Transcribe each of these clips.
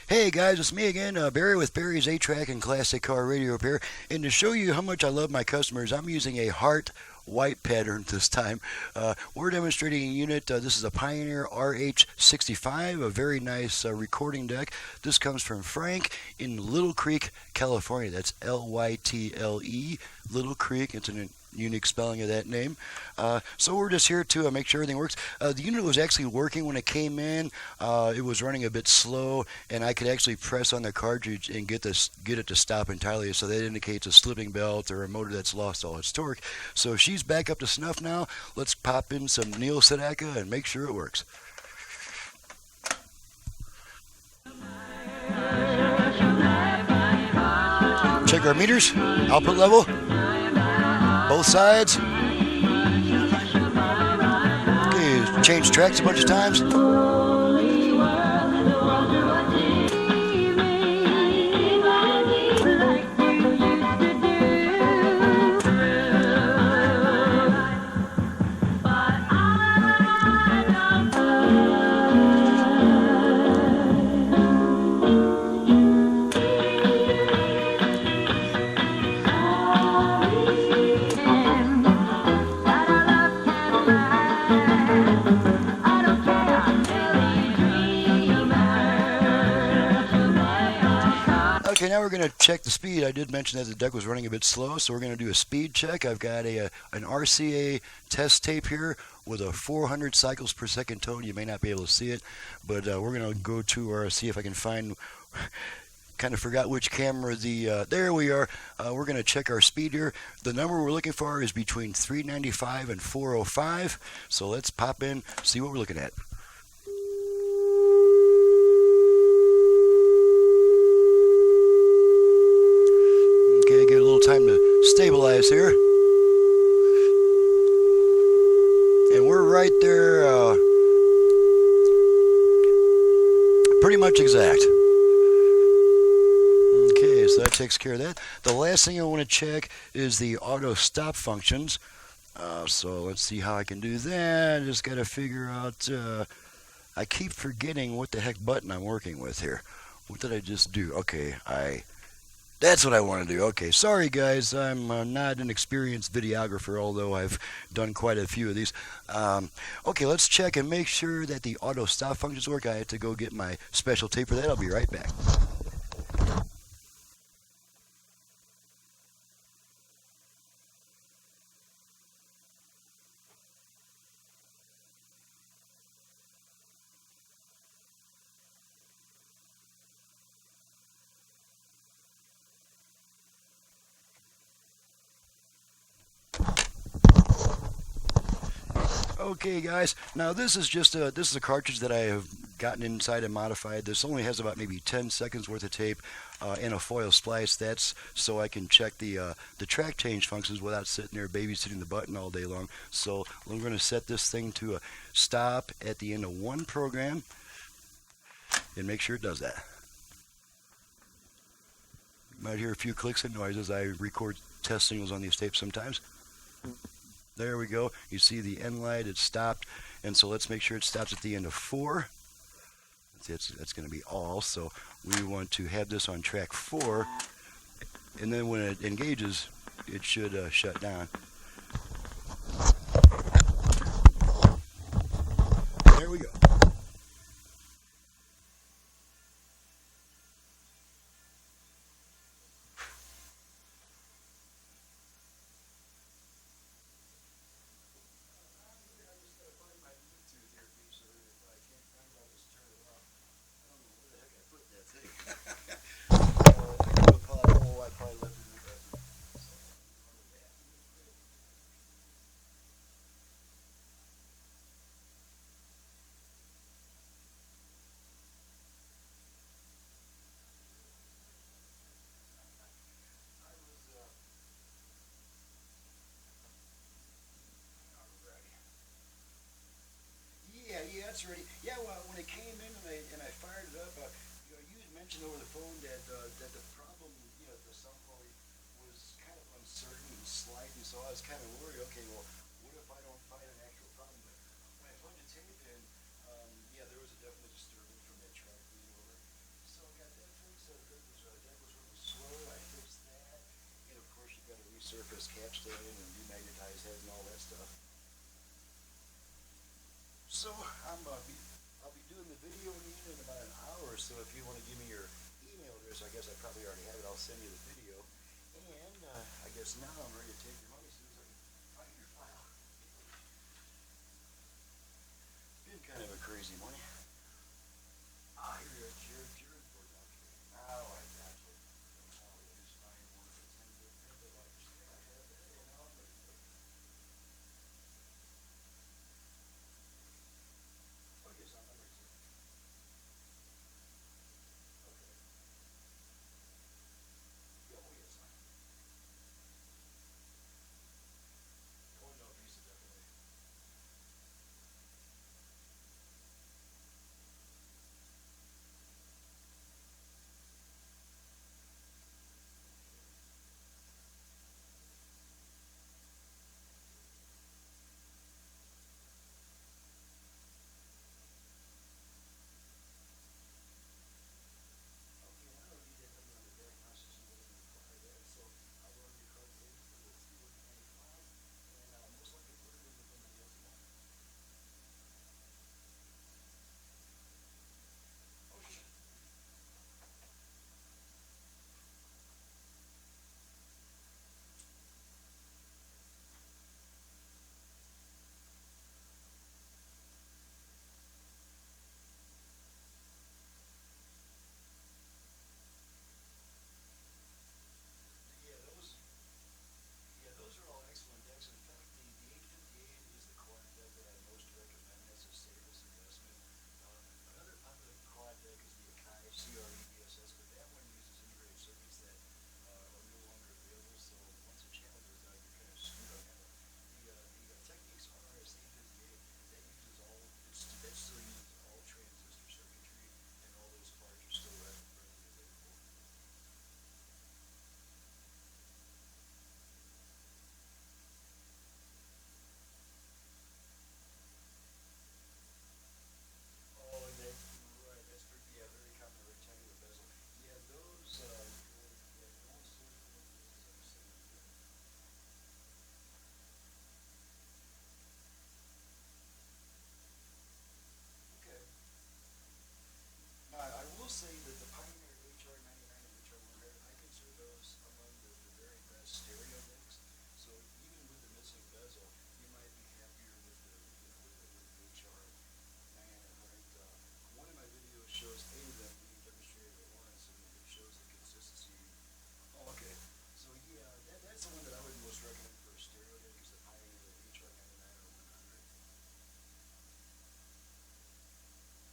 Hey guys, it's me again, Barry with Barry's A-Track and Classic Car Radio Repair. And to show you how much I love my customers, I'm using a heart white pattern this time. We're demonstrating a unit. This is a Pioneer RH-65, a very nice recording deck. This comes from Frank in Little Creek, California. That's Lytle, Little Creek. It's an unique spelling of that name. So we're just here to make sure everything works. The unit was actually working when it came in. It was running a bit slow, and I could actually press on the cartridge and get it to stop entirely. So that indicates a slipping belt or a motor that's lost all its torque. So she's back up to snuff now. Let's pop in some Neil Sedaka and make sure it works. Check our meters, output level, both sides. Okay, change tracks a bunch of times. Okay, now we're going to check the speed. I did mention that the deck was running a bit slow, so we're going to do a speed check. I've got an RCA test tape here with a 400 cycles per second tone. You may not be able to see it, but we're going to go to see if I can find, kind of forgot which camera there we are. We're going to check our speed here. The number we're looking for is between 395 and 405, so let's pop in, see what we're looking at. Okay, get a little time to stabilize here. And we're right there, pretty much exact. Okay, so that takes care of that. The last thing I want to check is the auto stop functions. So let's see how I can do that. Just got to figure out, I keep forgetting what the heck button I'm working with here. What did I just do? Okay, that's what I want to do. Okay, sorry guys, I'm not an experienced videographer, although I've done quite a few of these. Okay, let's check and make sure that the auto stop functions work. I have to go get my special tape for that. I'll be right back. Okay guys, now this is just a cartridge that I have gotten inside and modified. This only has about maybe 10 seconds worth of tape and a foil splice. That's so I can check the track change functions without sitting there babysitting the button all day long. So we're going to set this thing to a stop at the end of one program and make sure it does that. You might hear a few clicks and noises. I record test signals on these tapes sometimes. There we go. You see the end light, it stopped. And so let's make sure it stops at the end of 4. That's going to be all. So we want to have this on track 4. And then when it engages, it should shut down. There we go. Yeah, it's ready. Yeah, well, when it came in and I fired it up, you had mentioned over the phone that the problem, the sound quality was kind of uncertain and slight, and so I was kind of worried. Okay, well, what if I don't find an actual problem? But when I plugged the tape in, yeah, there was a definite disturbance from that track being over. So I got understand and demagnetize heads and all that stuff. So I'll be doing the video in about an hour or so. If you want to give me your email address, I guess I probably already have it. I'll send you the video. And I guess now I'm ready to take your money as soon as I can find your file. Been kind of a crazy morning. Ah, here you are, Jared Ford. Okay, now I got you. Now let me just find one of the 10 good pimple wipers. There I have it, and now I'm ready for it. Oh, yes, I'm ready to. Okay. Yeah, oh, yes, I'm. Oh, no, Visa, definitely. Okay, I don't need that number on the back now since you didn't require that, so I'll run your card in for the 2195, and I'll most likely put it in within the mail tomorrow. Oh, sure. Yeah, those are all excellent decks. In fact, the 858 is the quad deck that I most recommend as a safest investment. Another popular quad deck is the Akai CREDSS, but that one uses integrated circuits that are no longer available. So once a channel goes out, you're kind of screwed on that one. The Technics RS-858 that uses all that still uses all transistor circuitry, and all those parts are still readily available. Oh, and that's right. That's yeah, very common rectangular bezel. Yeah, those yeah, those sort of lenses are similar to them. Okay. Now, I will say that the Pioneer HR-99 and HR-100, I consider those among the very best stereo decks. So even with the missing bezel, you might be happier with the with the HR-99 and 100. One of my videos shows 8 of them being demonstrated at once, and it shows the consistency. Oh, okay. So yeah, that's the one that I would most recommend for a stereo deck is the Pioneer HR-99 or 100.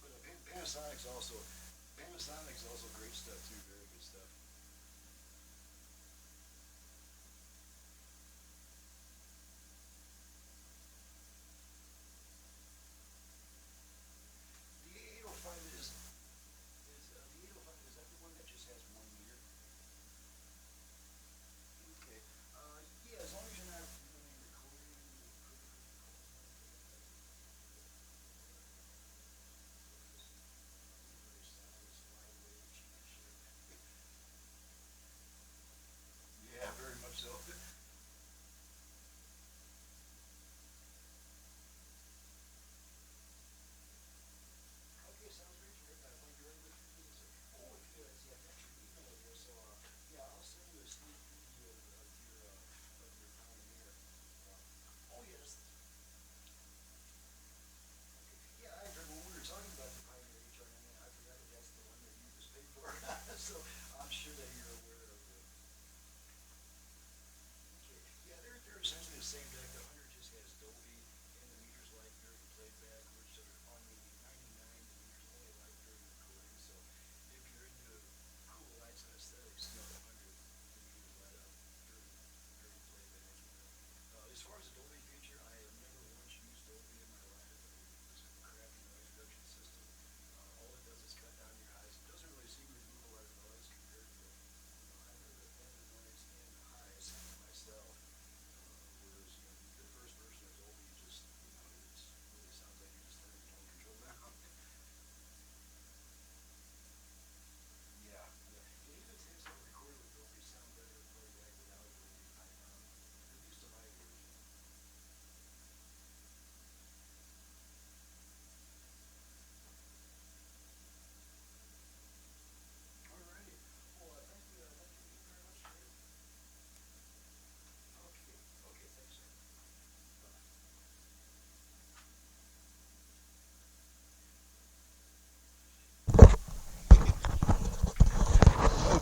But Panasonic's also great stuff too. Very good stuff. The 805 is the 805 is that the one that just has 1 meter? Okay. Yeah, as long as you're not doing recording perfectly qualified for that. Very stylish, lightweight, cheap as shit.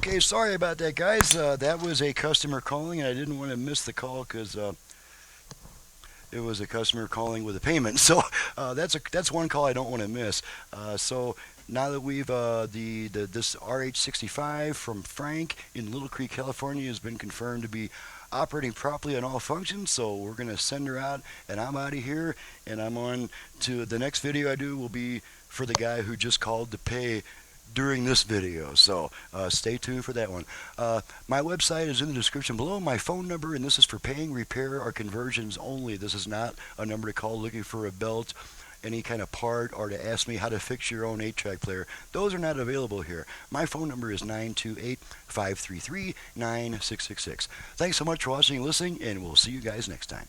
Okay, sorry about that, guys. That was a customer calling, and I didn't want to miss the call because it was a customer calling with a payment. So that's one call I don't want to miss. So now that we've this RH-65 from Frank in Little Creek, California, has been confirmed to be operating properly on all functions, so we're going to send her out, and I'm out of here, and I'm on to the next video I do will be for the guy who just called to pay during this video, so stay tuned for that one. My website is in the description below, my phone number, and this is for paying, repair, or conversions only. This is not a number to call looking for a belt, any kind of part, or to ask me how to fix your own 8-track player. Those are not available here. My phone number is 928-533-9666. Thanks so much for watching and listening, and we'll see you guys next time.